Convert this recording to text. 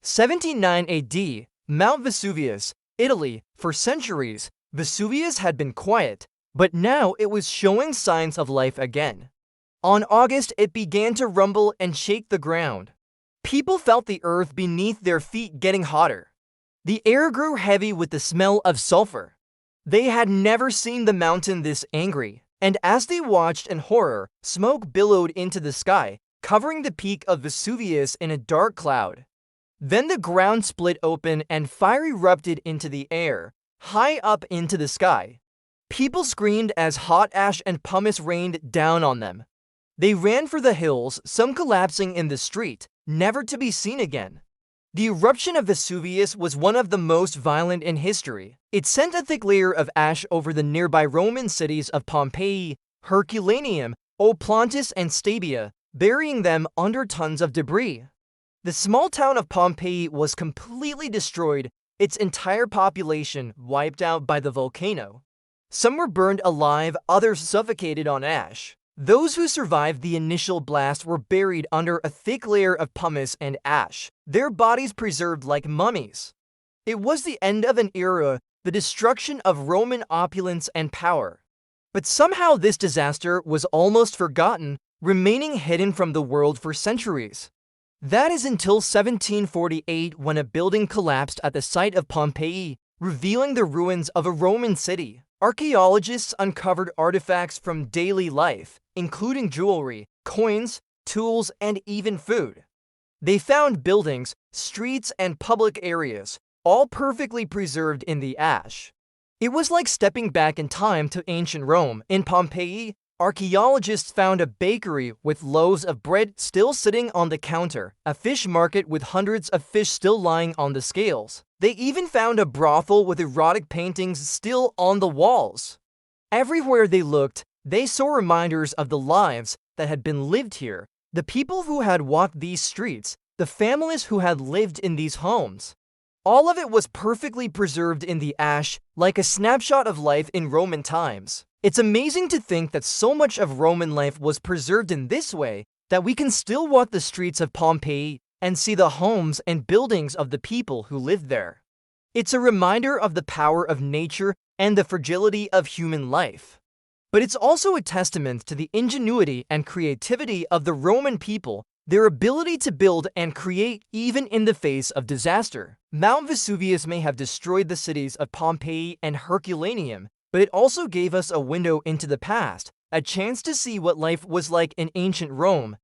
79 AD, Mount Vesuvius, Italy. For centuries, Vesuvius had been quiet, but now it was showing signs of life again. On August, it began to rumble and shake the ground. People felt the earth beneath their feet getting hotter. The air grew heavy with the smell of sulfur. They had never seen the mountain this angry, and as they watched in horror, smoke billowed into the sky, covering the peak of Vesuvius in a dark cloud. Then the ground split open and fire erupted into the air, high up into the sky. People screamed as hot ash and pumice rained down on them. They ran for the hills, some collapsing in the street, never to be seen again. The eruption of Vesuvius was one of the most violent in history. It sent a thick layer of ash over the nearby Roman cities of Pompeii, Herculaneum, Oplontis, and Stabiae, burying them under tons of debris. The small town of Pompeii was completely destroyed, its entire population wiped out by the volcano. Some were burned alive, others suffocated on ash. Those who survived the initial blast were buried under a thick layer of pumice and ash, their bodies preserved like mummies. It was the end of an era, the destruction of Roman opulence and power. But somehow this disaster was almost forgotten, remaining hidden from the world for centuries. That is until 1748, when a building collapsed at the site of Pompeii, revealing the ruins of a Roman city. Archaeologists uncovered artifacts from daily life, including jewelry, coins, tools, and even food. They found buildings, streets, and public areas, all perfectly preserved in the ash. It was like stepping back in time to ancient Rome. In Pompeii, archaeologists found a bakery with loaves of bread still sitting on the counter, a fish market with hundreds of fish still lying on the scales. They even found a brothel with erotic paintings still on the walls. Everywhere they looked, they saw reminders of the lives that had been lived here, the people who had walked these streets, the families who had lived in these homes. All of it was perfectly preserved in the ash, like a snapshot of life in Roman times. It's amazing to think that so much of Roman life was preserved in this way, that we can still walk the streets of Pompeii and see the homes and buildings of the people who lived there. It's a reminder of the power of nature and the fragility of human life. But it's also a testament to the ingenuity and creativity of the Roman people, their ability to build and create even in the face of disaster. Mount Vesuvius may have destroyed the cities of Pompeii and Herculaneum, but it also gave us a window into the past, a chance to see what life was like in ancient Rome,